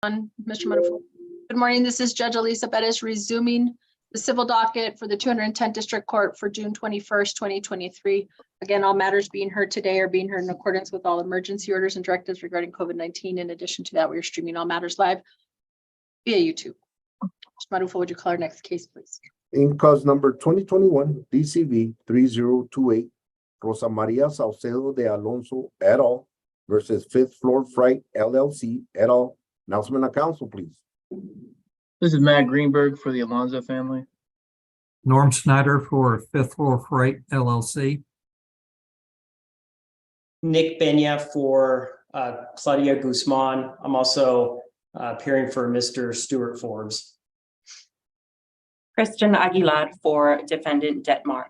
Mr. Manufo. Good morning. This is Judge Alyssa Perez resuming the civil docket for the 210th District Court for June 21st, 2023. Again, all matters being heard today are being heard in accordance with all emergency orders and directives regarding COVID-19. In addition to that, we are streaming all matters live via YouTube. Mr. Manufo, would you call our next case, please? In cause number 2021 DCV 3028, Rosa Maria Saucedo de Alonso et al. Versus Fifth Floor Fright LLC et al. Announcement of council, please. This is Matt Greenberg for the Alonso family. Norm Snyder for Fifth Floor Fright LLC. Nick Benya for Claudia Guzman. I'm also appearing for Mr. Stuart Forbes. Kristen Aguilar for defendant Detmar.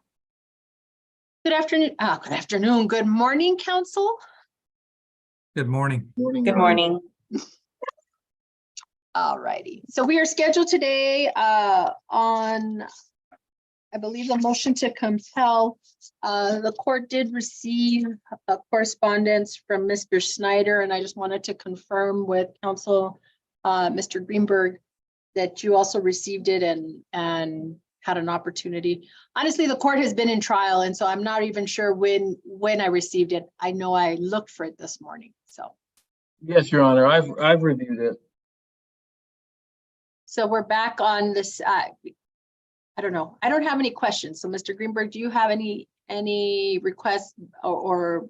Good afternoon. Good afternoon. Good morning, council. Good morning. Good morning. All righty. So we are scheduled today on, I believe, a motion to compel. The court did receive a correspondence from Mr. Snyder, and I just wanted to confirm with counsel, Mr. Greenberg, that you also received it and had an opportunity. Honestly, the court has been in trial, and so I'm not even sure when I received it. I know I looked for it this morning. So Yes, Your Honor, I've reviewed it. so we're back on this. I don't know. I don't have any questions. So Mr. Greenberg, do you have any requests or?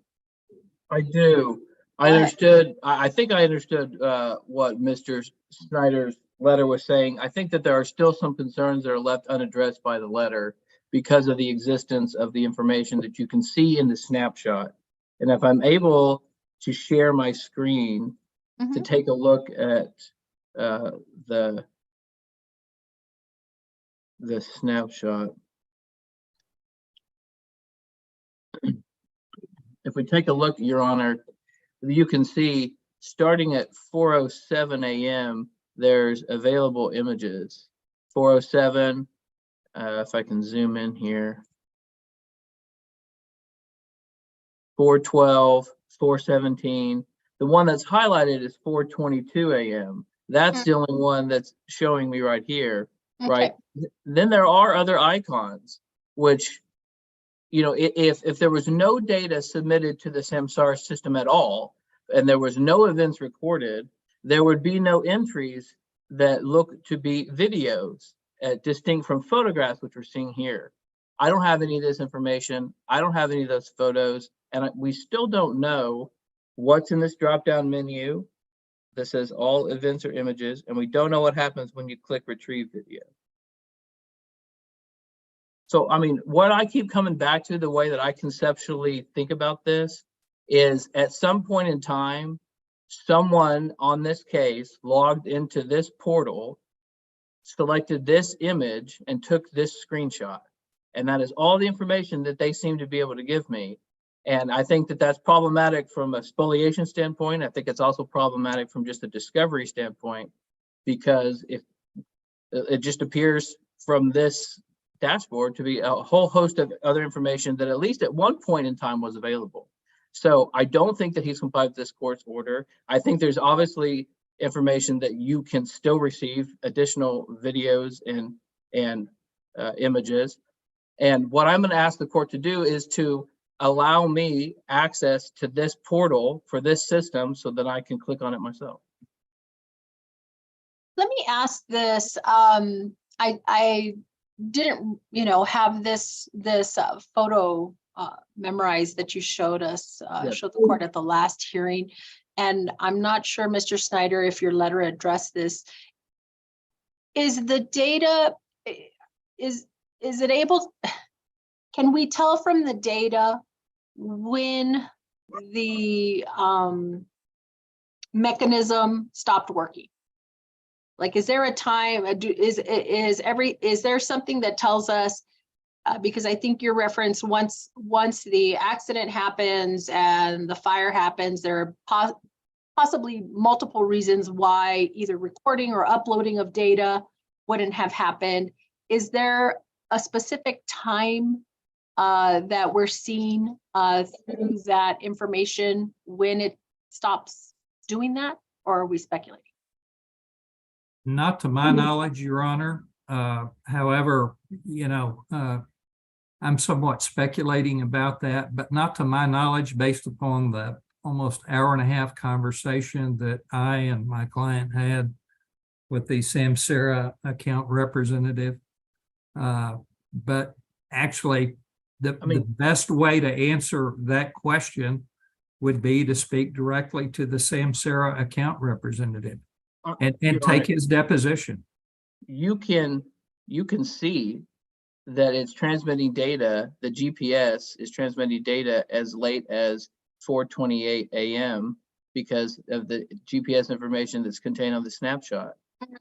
I do. I understood. I think I understood what Mr. Snyder's letter was saying. I think that there are still some concerns that are left unaddressed by the letter because of the existence of the information that you can see in the snapshot. And if I'm able to share my screen to take a look at the snapshot. If we take a look, Your Honor, you can see starting at 4:07 a.m. there's available images. 4:07, if I can zoom in here. 4:12, 4:17. The one that's highlighted is 4:22 a.m. That's the only one that's showing me right here, right? Then there are other icons, which, you know, if there was no data submitted to the Samsara system at all, and there was no events recorded, there would be no entries that look to be videos, distinct from photographs, which we're seeing here. I don't have any of this information. I don't have any of those photos, and we still don't know what's in this drop-down menu that says all events or images, and we don't know what happens when you click retrieve video. So, I mean, what I keep coming back to, the way that I conceptually think about this, is at some point in time, someone on this case logged into this portal, selected this image, and took this screenshot. And that is all the information that they seem to be able to give me. And I think that that's problematic from a spoliation standpoint. I think it's also problematic from just a discovery standpoint, because if it just appears from this dashboard to be a whole host of other information that at least at one point in time was available. So I don't think that he's complied with this court's order. I think there's obviously information that you can still receive, additional videos and images. And what I'm going to ask the court to do is to allow me access to this portal for this system so that I can click on it myself. Let me ask this. I didn't, have this photo memorized that you showed us, Yes. showed the court at the last hearing. And I'm not sure, Mr. Snyder, if your letter addressed this. Is the data, is it able, can we tell from the data when the mechanism stopped working? Like, is there a time, is there something that tells us, because I think your reference, once the accident happens and the fire happens, there are possibly multiple reasons why either recording or uploading of data wouldn't have happened. Is there a specific time that we're seeing through that information when it stops doing that, or are we speculating? Not to my Mhm. knowledge, Your Honor. However, I'm somewhat speculating about that, but not to my knowledge, based upon the almost hour and a half conversation that I and my client had with the Samsara account representative. But actually, the best way to answer that question would be to speak directly to the Samsara account representative and Your take Honor, his deposition. you can see that it's transmitting data, the GPS is transmitting data as late as 4:28 a.m. because of the GPS information that's contained on the snapshot,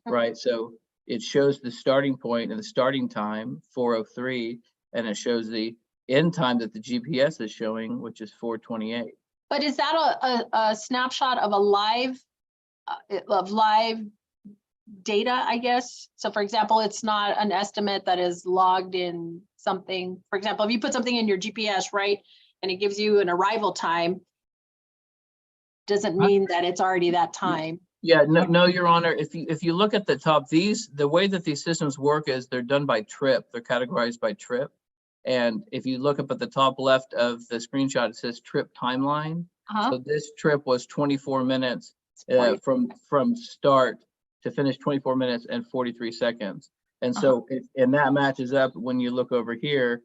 right? So it shows the starting point and the starting time, 4:03, and it shows the end time that the GPS is showing, which is 4:28. But is that a snapshot of a live data, I guess? So for example, it's not an estimate that is logged in something. For example, if you put something in your GPS, right, and it gives you an arrival time, doesn't mean that it's already that time. Yeah, no, Your Honor, if you look at the top, the way that these systems work is they're done by trip. They're categorized by trip. And if you look up at the top left of the screenshot, it says trip timeline. Uh-huh. So this trip was 24 minutes It's 40. from start to finish, 24 minutes and 43 seconds. And so, and that matches up when you look over here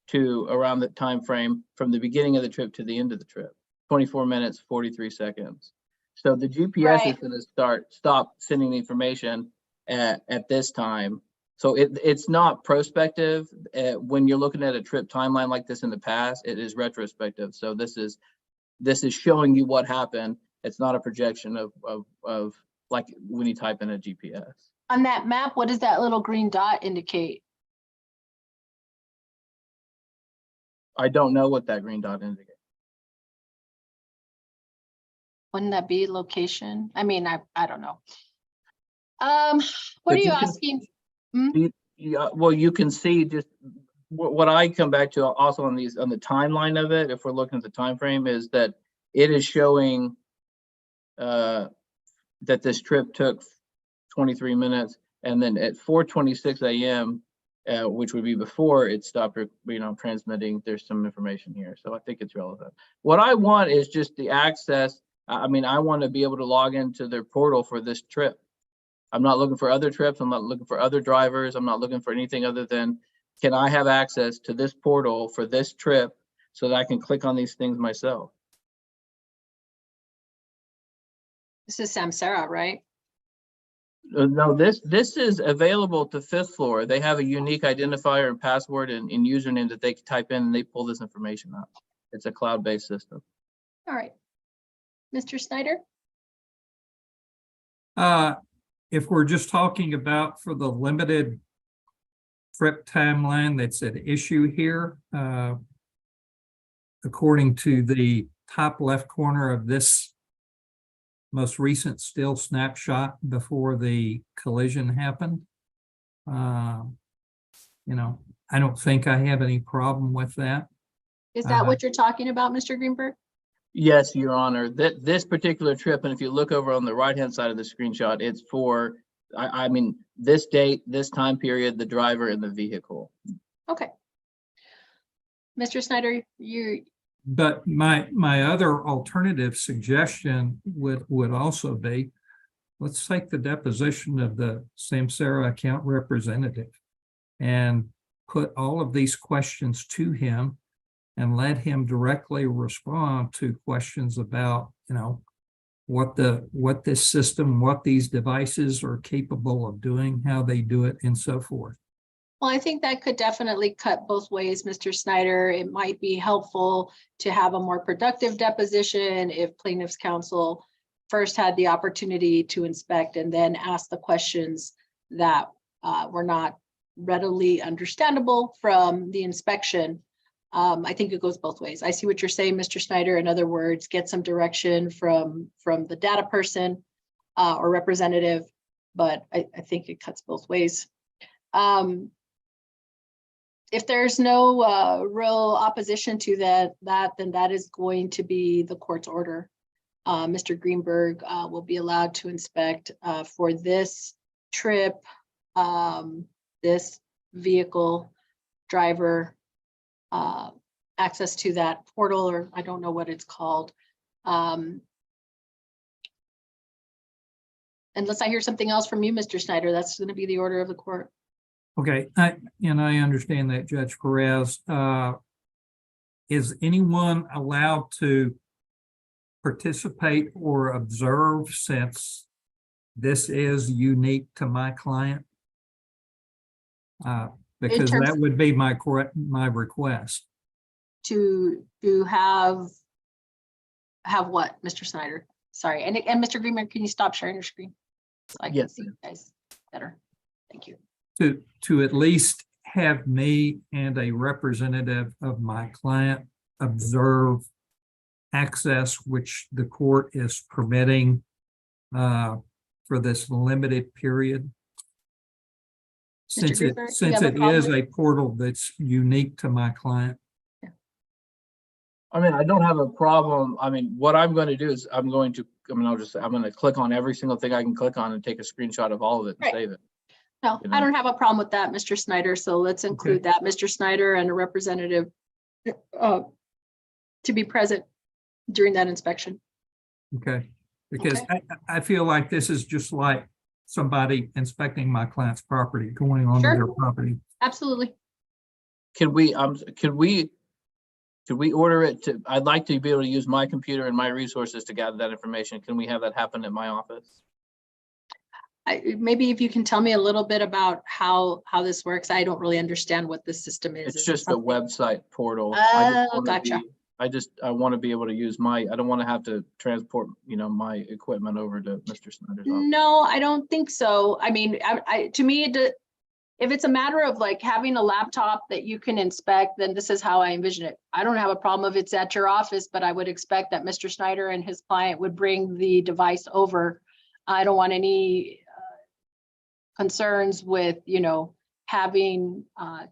to around the time frame from the beginning of the trip to the end of the trip, 24 minutes, 43 seconds. So the GPS is going to stop sending the information at this time. So it's not prospective. When you're looking at a trip timeline like this in the past, it is retrospective. So this is showing you what happened. It's not a projection of like when you type in a GPS. On that map, what does that little green dot indicate? I don't know what that green dot indicates. Wouldn't that be location? I mean, I don't know. What But are you you can- asking? Yeah, well, you can see just what I come back to also on the timeline of it. If we're looking at the time frame, is that it is showing that this trip took 23 minutes, and then at 4:26 a.m., which would be before it stopped, transmitting. There's some information here, so I think it's relevant. What I want is just the access. I mean, I want to be able to log into their portal for this trip. I'm not looking for other trips. I'm not looking for other drivers. I'm not looking for anything other than, can I have access to this portal for this trip so that I can click on these things myself? This is Samsara, right? No, this is available to Fifth Floor. They have a unique identifier and password and username that they can type in and they pull this information up. It's a cloud-based system. All right. Mr. Snyder? If we're just talking about for the limited trip timeline that's at issue here, according to the top left corner of this most recent still snapshot before the collision happened, I don't think I have any problem with that. Is that what you're talking about, Mr. Greenberg? Yes, Your Honor. This particular trip, and if you look over on the right-hand side of the screenshot, it's for, I mean, this date, this time period, the driver and the vehicle. Okay. Mr. Snyder, But my other alternative suggestion would also be, let's take the deposition of the Samsara account representative and put all of these questions to him and let him directly respond to questions about, what this system, what these devices are capable of doing, how they do it, and so forth. well, I think that could definitely cut both ways, Mr. Snyder. It might be helpful to have a more productive deposition if plaintiff's counsel first had the opportunity to inspect and then ask the questions that were not readily understandable from the inspection. I think it goes both ways. I see what you're saying, Mr. Snyder. In other words, get some direction from the data person or representative, but I think it cuts both ways. If there's no real opposition to that, then that is going to be the court's order. Mr. Greenberg will be allowed to inspect for this trip, this vehicle driver, access to that portal, or I don't know what it's called. Unless I hear something else from you, Mr. Snyder, that's going to be the order of the court. Okay, I understand that, Judge Perez. Is anyone allowed to participate or observe, since this is unique to my client? Because terms- that would be my request. To have what, Mr. Snyder? Sorry, and Mr. Greenberg, can you stop sharing your screen? So I can Yes. see you guys better. Thank you. To at least have me and a representative of my client observe access which the court is permitting for this limited period. Since Greenberg, do you have a it problem is with a portal that's unique to my client. I mean, I don't have a problem. I mean, what I'm going to do is I'm going to click on every single thing I can click on and take a screenshot of all of it and Right. save it. No, You I know. don't have a problem with that, Mr. Snyder. So let's include that, Mr. Snyder and a representative to be present during that inspection. Okay, because Okay. I feel like this is just like somebody inspecting my client's property, going onto Sure. their property. Absolutely. Could we order it to, I'd like to be able to use my computer and my resources to gather that information. Can we have that happen at my office? Maybe if you can tell me a little bit about how this works. I don't really understand what this system is. It's Is it just a something- website portal. Oh, gotcha. I want to be able to use I don't want to have to transport, my equipment over to Mr. Snyder's office. No, I don't think so. I mean, to me, if it's a matter of like having a laptop that you can inspect, then this is how I envision it. I don't have a problem if it's at your office, but I would expect that Mr. Snyder and his client would bring the device over. I don't want any concerns with, having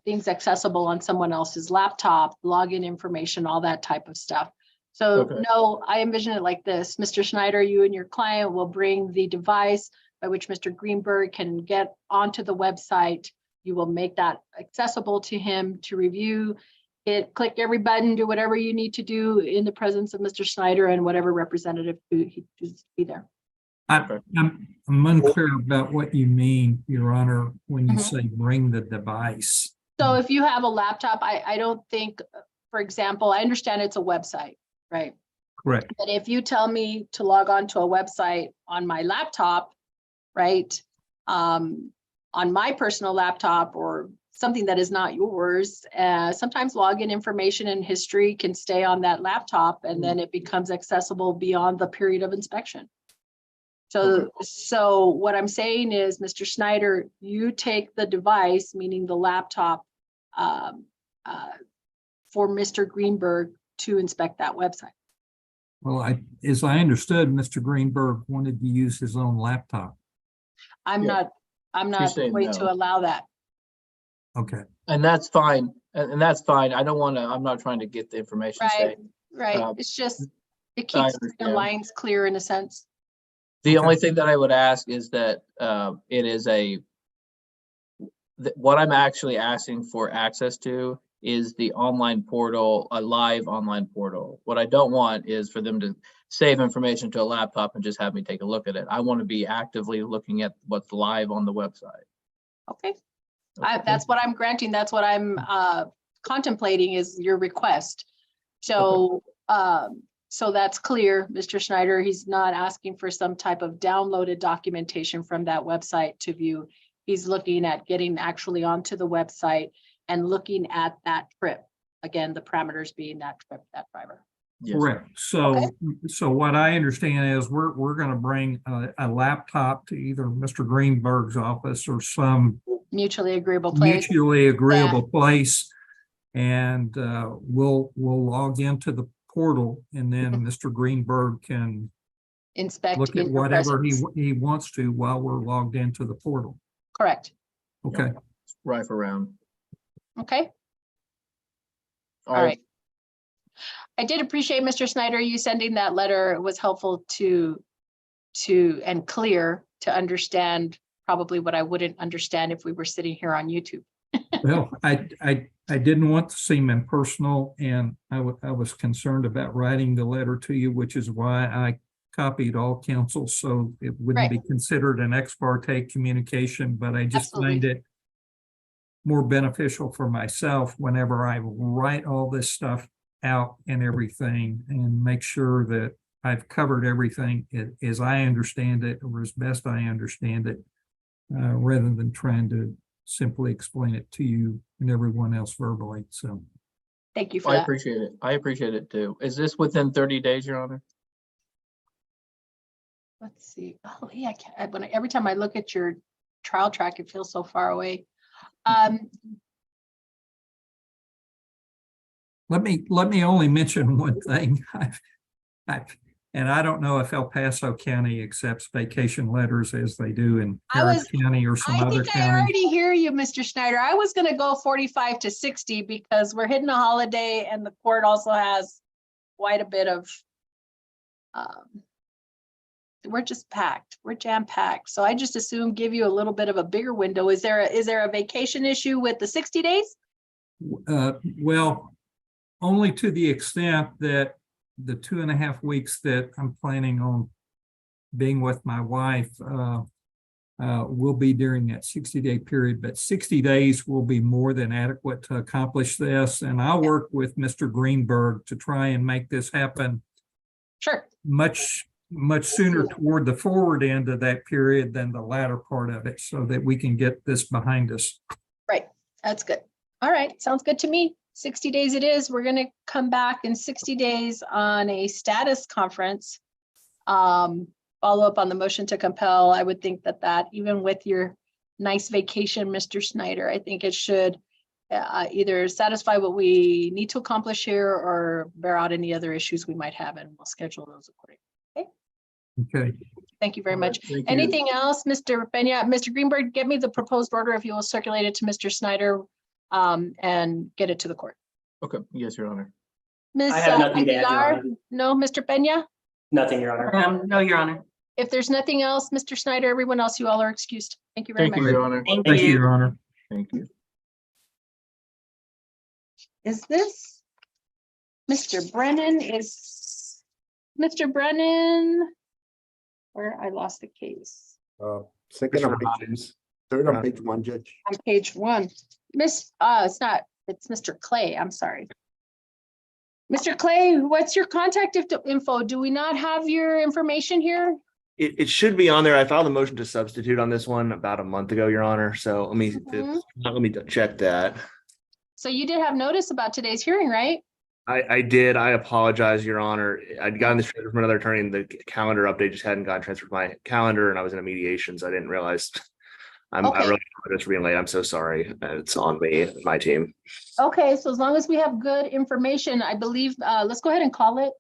things accessible on someone else's laptop, login information, all that type of stuff. So Okay. no, I envision it like this. Mr. Snyder, you and your client will bring the device by which Mr. Greenberg can get onto the website. You will make that accessible to him to review it, click every button, do whatever you need to do in the presence of Mr. Snyder and whatever representative he chooses to be there. I'm unclear about what you mean, Your Honor, when you Mhm. say bring the device. So if you have a laptop, I don't think, for example, I understand it's a website, right? Correct. But if you tell me to log on to a website on my laptop, right? On my personal laptop or something that is not yours, sometimes login information and history can stay on that laptop and then it becomes accessible beyond the period of inspection. So what I'm saying is, Mr. Snyder, you take the device, meaning the laptop, for Mr. Greenberg to inspect that website. Well, as I understood, Mr. Greenberg wanted to use his own laptop. I'm Yeah. not saying going no. to allow that. Okay, And that's fine. And that's fine. I'm not trying to get the information. Right, right. Uh, It's just, it I keeps the understand. lines clear in a sense. The Okay. only thing that I would ask is that it is what I'm actually asking for access to is the online portal, a live online portal. What I don't want is for them to save information to a laptop and just have me take a look at it. I want to be actively looking at what's live on the website. Okay, Okay. that's what I'm granting. That's what I'm contemplating is your request. So, so that's clear, Mr. Schneider. He's not asking for some type of downloaded documentation from that website to view. He's looking at getting actually onto the website and looking at that trip. Again, the parameters being that trip, that driver. Yes. correct. So, so what I understand is we're going to bring a laptop to either Mr. Greenberg's office or some Mutually agreeable place. mutually agreeable place. And we'll log into the portal and then Mr. Greenberg can Inspect look at in your whatever presence. he wants to while we're logged into the portal. Correct. Okay, Right around. Okay, all right. I did appreciate, Mr. Snyder, you sending that letter. It was helpful to and clear to understand probably what I wouldn't understand if we were sitting here on YouTube. Well, I didn't want to seem impersonal, and I was concerned about writing the letter to you, which is why I copied all counsel, so it wouldn't be considered an ex parte communication, but I just find Absolutely. it more beneficial for myself whenever I write all this stuff out and everything and make sure that I've covered everything as I understand it, or as best I understand it, rather than trying to simply explain it to you and everyone else verbally. So Thank you for I that. appreciate it. I appreciate it too. Is this within 30 days, Your Honor? Let's see. Oh, yeah, every time I look at your trial track, it feels so far away. let me only mention one thing. And I don't know if El Paso County accepts vacation letters as they do in Harris County or some I other think I counties. already hear you, Mr. Schneider. I was gonna go 45 to 60 because we're hitting a holiday and the court also has quite a bit of, we're just packed, we're jam packed. So I just assume give you a little bit of a bigger window. Is there a vacation issue with the 60 days? Well, only to the extent that the 2.5 weeks that I'm planning on being with my wife will be during that 60-day period, but 60 days will be more than adequate to accomplish this. And I'll work with Mr. Greenberg to try and make this happen Sure. much sooner toward the forward end of that period than the latter part of it, so that we can get this behind us. Right, that's good. All right, sounds good to me. 60 days it is. We're gonna come back in 60 days on a status conference. Follow up on the motion to compel. I would think that even with your nice vacation, Mr. Snyder, I think it should either satisfy what we need to accomplish here or bear out any other issues we might have, and we'll schedule those accordingly. Okay. Thank you very much. Thank you. Anything else, Mr. Peña? Mr. Greenberg, get me the proposed order if you will circulate it to Mr. Snyder and get it to the court. Okay, yes, Your Honor. Ms. I have nothing to add, Your Aguilar? Honor. No, Mr. Peña? Nothing, Your Honor. No, Your Honor. If there's nothing else, Mr. Snyder, everyone else, you all are excused. Thank you very Thank you, much. Your Honor. Thank Thank you, you. Your Honor. Thank you. Is this Mr. Brennan? Mr. Brennan? Where I lost the case. Second on page, third on page 1, Judge. On page 1. It's Mr. Clay. I'm sorry. Mr. Clay, what's your contact info? Do we not have your information here? It should be on there. I filed a motion to substitute on this one about a month ago, Your Honor. So let me check that. So you did have notice about today's hearing, right? I did. I apologize, Your Honor. I'd gotten this from another attorney, and the calendar update just hadn't gotten transferred to my calendar, and I was in a mediation, so I didn't realize. I really apologize for being late. I'm so sorry. It's on me and my team. Okay, so as long as we have good information, I believe, let's go ahead and call it.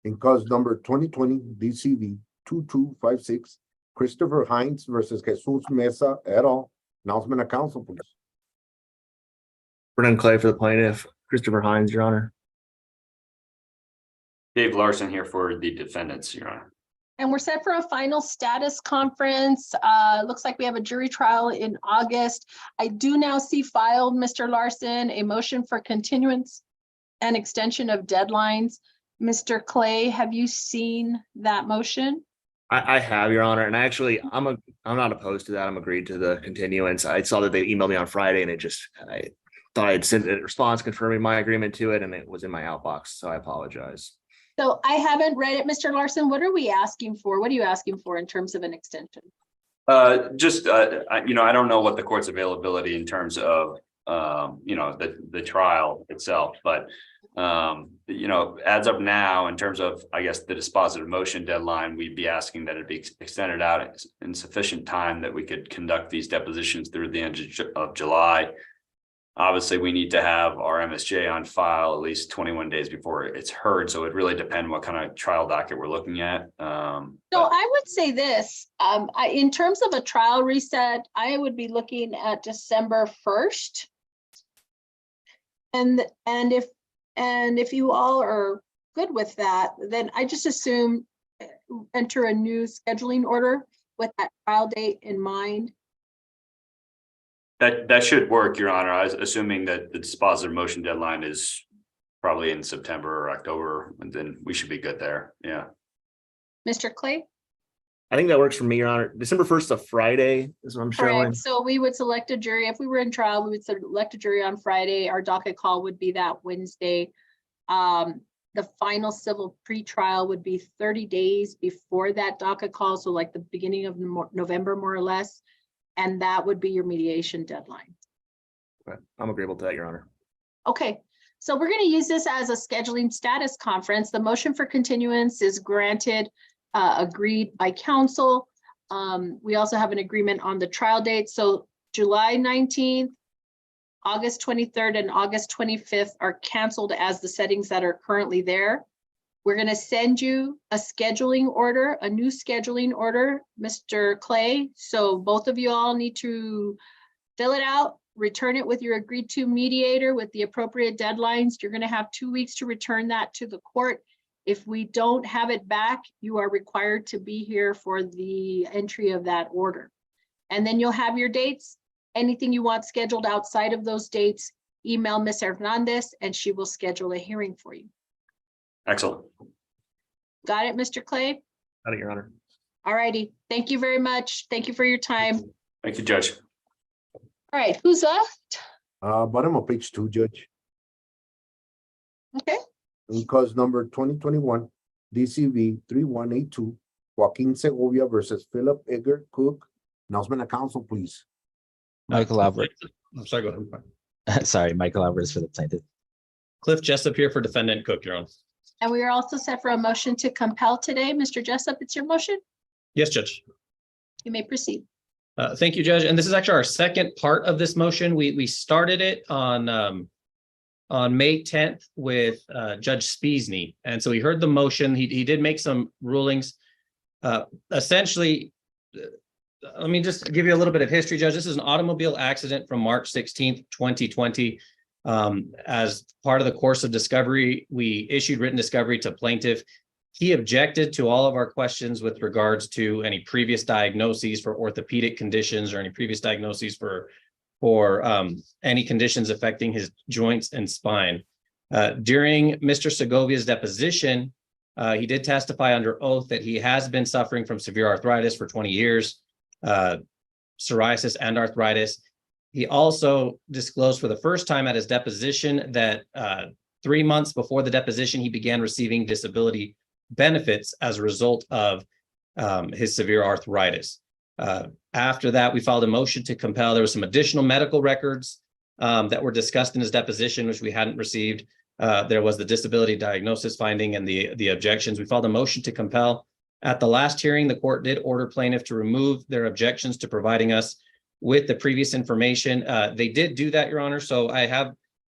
In cause number 2020 DCV 2256, Christopher Hines versus Jesus Mesa et al. Announcement of council, please. Brennan Clay for the plaintiff, Christopher Hines, Your Honor. Dave Larson here for the defendants, Your Honor. And we're set for a final status conference. Looks like we have a jury trial in August. I do now see filed, Mr. Larson, a motion for continuance and extension of deadlines. Mr. Clay, have you seen that motion? I have, Your Honor, and actually, I'm not opposed to that. I'm agreed to the continuance. I saw that they emailed me on Friday, and I thought I'd sent a response confirming my agreement to it, and it was in my outbox, so I apologize. So I haven't read it, Mr. Larson. What are we asking for? What are you asking for in terms of an extension? I don't know what the court's availability in terms of, the trial itself, but, as of now, in terms of, I guess, the dispositive motion deadline, we'd be asking that it be extended out in sufficient time that we could conduct these depositions through the end of July. Obviously, we need to have our MSJ on file at least 21 days before it's heard. So it really depends what kind of trial docket we're looking at. So I would say this, in terms of a trial reset, I would be looking at December 1st. And if And if you all are good with that, then I just assume enter a new scheduling order with that trial date in mind. That should work, Your Honor. I was assuming that the dispositive motion deadline is probably in September or October, and then we should be good there. Yeah. Mr. Clay? I think that works for me, Your Honor. December 1st, a Friday is what I'm showing. Correct. So we would select a jury. If we were in trial, we would select a jury on Friday. Our docket call would be that Wednesday. The final civil pretrial would be 30 days before that docket call. So like the beginning of November, more or less. And that would be your mediation deadline. Okay, I'm agreeable to that, Your Honor. Okay, so we're going to use this as a scheduling status conference. The motion for continuance is granted, agreed by counsel. We also have an agreement on the trial date. So July 19th, August 23rd, and August 25th are canceled as the settings that are currently there. We're going to send you a scheduling order, a new scheduling order, Mr. Clay. So both of you all need to fill it out, return it with your agreed to mediator with the appropriate deadlines. You're going to have 2 weeks to return that to the court. If we don't have it back, you are required to be here for the entry of that order. And then you'll have your dates. Anything you want scheduled outside of those dates, email Ms. Hernandez and she will schedule a hearing for you. Excellent. Got it, Mr. Clay? Got it, Your Honor. All righty. Thank you very much. Thank you for your time. Thank you, Judge. All right, who's left? Bottom of page 2, Judge. Okay, Because number 2021 DCV 3182, Joaquin Segovia versus Philip Edgar Cook. Announcement of council, please. Michael Alvarez. I'm sorry, go ahead. Sorry, Michael Alvarez for the plaintiff. Cliff Jessup here for defendant Cook, Your Honor. and we are also set for a motion to compel today. Mr. Jessup, it's your motion. Yes, Judge. You may proceed. Thank you, Judge. And this is actually our second part of this motion. We started it on May 10th with Judge Spiesny. And so he heard the motion. He did make some rulings. Essentially, let me just give you a little bit of history, Judge. This is an automobile accident from March 16th, 2020. As part of the course of discovery, we issued written discovery to plaintiff. He objected to all of our questions with regards to any previous diagnoses for orthopedic conditions or any previous diagnoses for any conditions affecting his joints and spine. During Mr. Segovia's deposition, he did testify under oath that he has been suffering from severe arthritis for 20 years, psoriasis and arthritis. He also disclosed for the first time at his deposition that 3 months before the deposition, he began receiving disability benefits as a result of his severe arthritis. After that, we filed a motion to compel. There were some additional medical records that were discussed in his deposition, which we hadn't received. There was the disability diagnosis finding and the objections. We filed a motion to compel. At the last hearing, the court did order plaintiff to remove their objections to providing us with the previous information. They did do that, Your Honor. So I have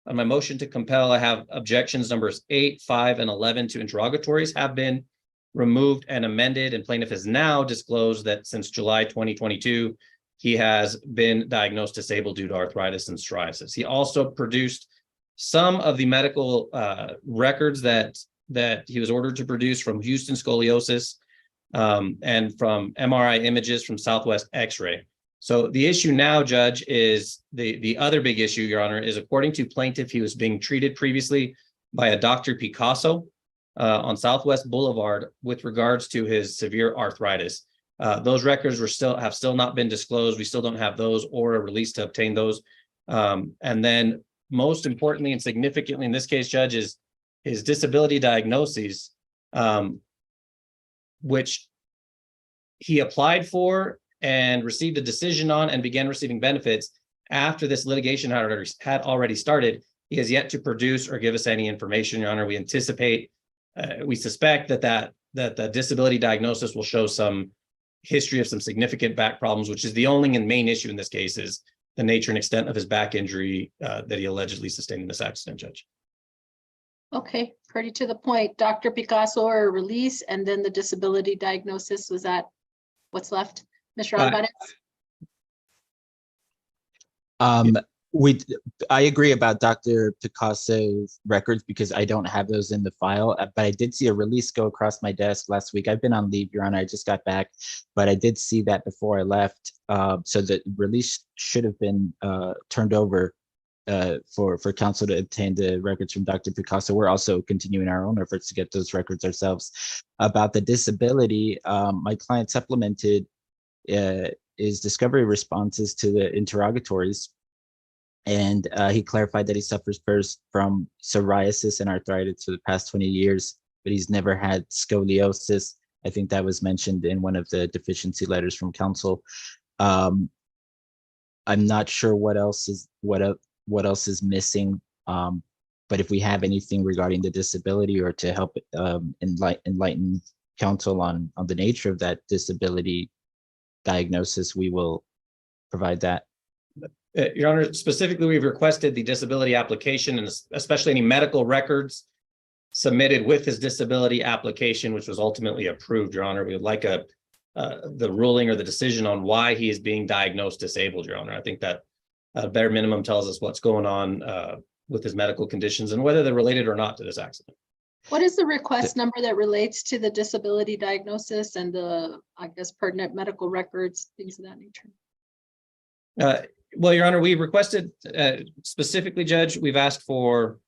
on my motion to compel, I have objections numbers 8, 5, and 11 to interrogatories have been removed and amended, and plaintiff has now disclosed that since July 2022, he has been diagnosed disabled due to arthritis and psoriasis. He also produced some of the medical records that he was ordered to produce from Houston Scoliosis and from MRI images from Southwest X-ray. So the issue now, Judge, is the other big issue, Your Honor, is according to plaintiff, he was being treated previously by a Dr. Picasso on Southwest Boulevard with regards to his severe arthritis. Those records have still not been disclosed. We still don't have those or a release to obtain those. And then most importantly and significantly in this case, Judge, is his disability diagnoses, which he applied for and received a decision on and began receiving benefits after this litigation had already started. He has yet to produce or give us any information, Your Honor. We anticipate, we suspect that the disability diagnosis will show some history of some significant back problems, which is the only and main issue in this case is the nature and extent of his back injury that he allegedly sustained in this accident, Judge. Okay, pretty to the point. Dr. Picasso or release, and then the disability diagnosis, was that what's left? Mr. Alvarez? I agree about Dr. Picasso's records because I don't have those in the file, but I did see a release go across my desk last week. I've been on leave, Your Honor. I just got back, but I did see that before I left. So the release should have been turned over for counsel to obtain the records from Dr. Picasso. We're also continuing our own efforts to get those records ourselves. About the disability, my client supplemented his discovery responses to the interrogatories. And he clarified that he suffers first from psoriasis and arthritis for the past 20 years, but he's never had scoliosis. I think that was mentioned in one of the deficiency letters from counsel. I'm not sure what else is missing. But if we have anything regarding the disability or to help enlighten counsel on the nature of that disability diagnosis, we will provide that. Your Honor, specifically, we've requested the disability application and especially any medical records submitted with his disability application, which was ultimately approved, Your Honor. We would like the ruling or the decision on why he is being diagnosed disabled, Your Honor. I think that bare minimum tells us what's going on with his medical conditions and whether they're related or not to this accident. What is the request number that relates to the disability diagnosis and the, I guess, pertinent medical records, things of that nature? Well, Your Honor, we requested specifically, Judge, we've asked for,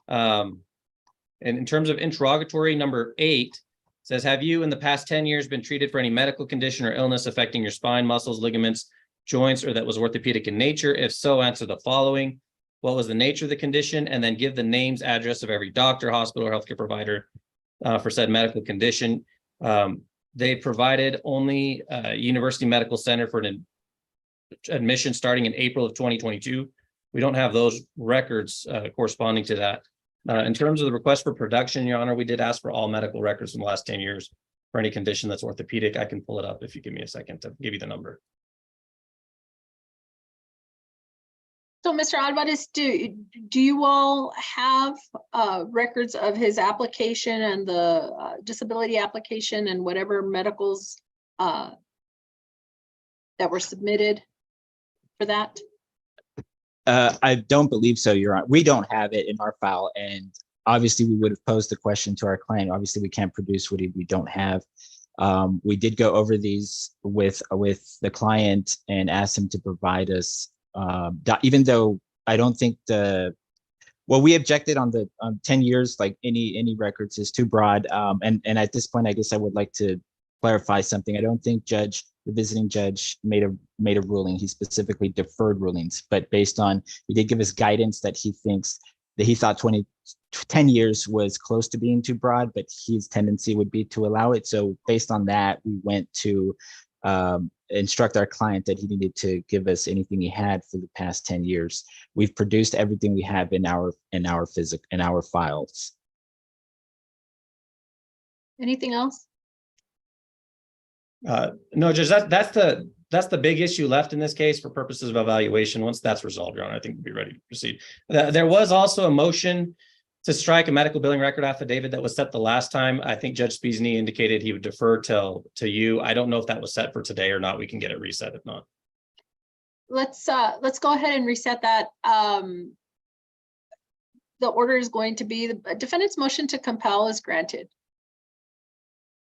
and in terms of interrogatory number 8, says, have you in the past 10 years been treated for any medical condition or illness affecting your spine, muscles, ligaments, joints, or that was orthopedic in nature? If so, answer the following. What was the nature of the condition? And then give the names, address of every doctor, hospital, or healthcare provider for said medical condition. They provided only University Medical Center for an admission starting in April of 2022. We don't have those records corresponding to that. In terms of the request for production, Your Honor, we did ask for all medical records from the last 10 years for any condition that's orthopedic. I can pull it up if you give me a second to give you the number. So, Mr. Alvarez, do you all have records of his application and the disability application and whatever medicals that were submitted for that? I don't believe so, Your Honor. We don't have it in our file, and obviously we would have posed the question to our client. Obviously, we can't produce what we don't have. We did go over these with the client and asked him to provide us, even though I don't think we objected on 10 years, like any records is too broad. And at this point, I guess I would like to clarify something. I don't think the visiting judge made a ruling. He specifically deferred rulings, but based on, he did give us guidance that he thought 10 years was close to being too broad, but his tendency would be to allow it. So based on that, we went to instruct our client that he needed to give us anything he had for the past 10 years. We've produced everything we have in our files. Anything else? No, Judge, that's the big issue left in this case for purposes of evaluation. Once that's resolved, Your Honor, I think we'll be ready to proceed. There was also a motion to strike a medical billing record affidavit that was set the last time. I think Judge Spiesny indicated he would defer to you. I don't know if that was set for today or not. We can get it reset if not. Let's go ahead and reset that. The order is going to be the defendant's motion to compel is granted.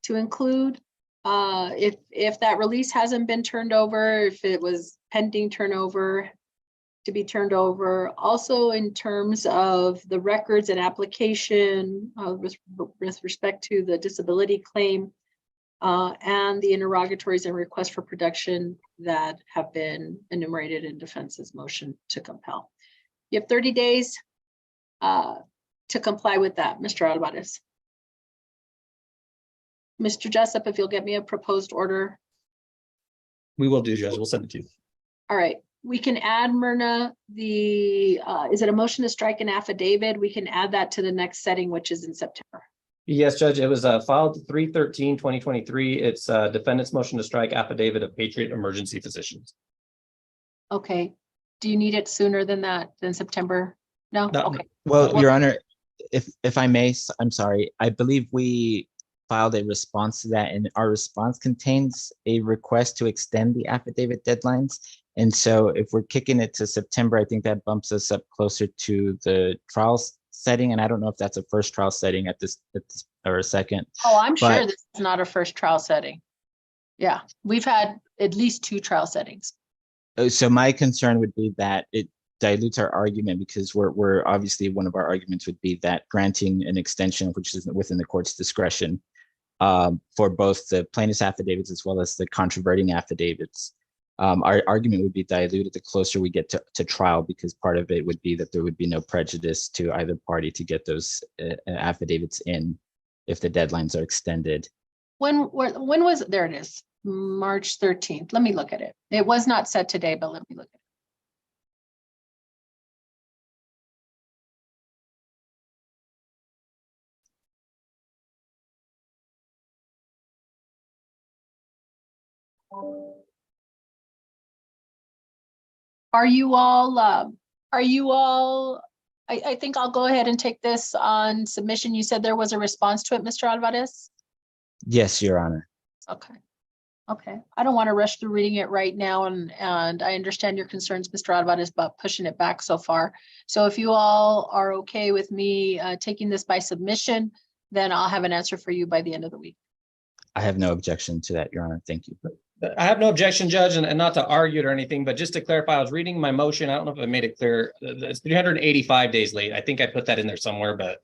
To include, if that release hasn't been turned over, if it was pending turnover, to be turned over. Also, in terms of the records and application with respect to the disability claim and the interrogatories and requests for production that have been enumerated in defense's motion to compel. You have 30 days to comply with that, Mr. Alvarez. Mr. Jessup, if you'll get me a proposed order. We will do, Judge. We'll send it to you. All right. We can add, Myrna, is it a motion to strike an affidavit? We can add that to the next setting, which is in September. Yes, Judge. It was filed 3/13/2023. It's defendant's motion to strike affidavit of Patriot Emergency Physicians. Okay. Do you need it sooner than that, than September? No? No. Okay. Well, Your Honor, if I may, I'm sorry. I believe we filed a response to that, and our response contains a request to extend the affidavit deadlines. And so if we're kicking it to September, I think that bumps us up closer to the trial setting. And I don't know if that's a first trial setting at this or a second. Oh, I'm sure But- this is not a first trial setting. Yeah, we've had at least 2 trial settings. So my concern would be that it dilutes our argument, because we're obviously, one of our arguments would be that granting an extension, which is within the court's discretion, for both the plaintiff's affidavits as well as the controverting affidavits. Our argument would be diluted the closer we get to trial, because part of it would be that there would be no prejudice to either party to get those affidavits in if the deadlines are extended. When was, there it is, March 13th. Let me look at it. It was not set today, but let me look at it. Are you all, I think I'll go ahead and take this on submission. You said there was a response to it, Mr. Alvarez? Yes, Your Honor. Okay. Okay. I don't want to rush through reading it right now, and I understand your concerns, Mr. Alvarez, about pushing it back so far. So if you all are okay with me taking this by submission, then I'll have an answer for you by the end of the week. I have no objection to that, Your Honor. Thank you. I have no objection, Judge, and not to argue it or anything, but just to clarify, I was reading my motion. I don't know if I made it clear. It's 385 days late. I think I put that in there somewhere, but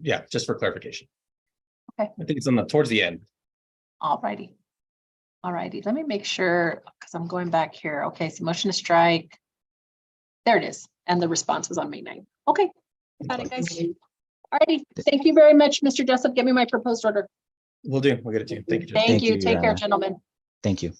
yeah, just for clarification. Okay. I think it's on towards the end. All righty. All righty. Let me make sure, because I'm going back here. Okay, so motion to strike. There it is. And the response was on May 9th. Okay. Got it, guys. All righty. Thank you very much, Mr. Jessup. Give me my proposed order. We'll do. We'll get it to you. Thank you, Judge. Thank you. Your Take care, Honor. gentlemen. Thank you.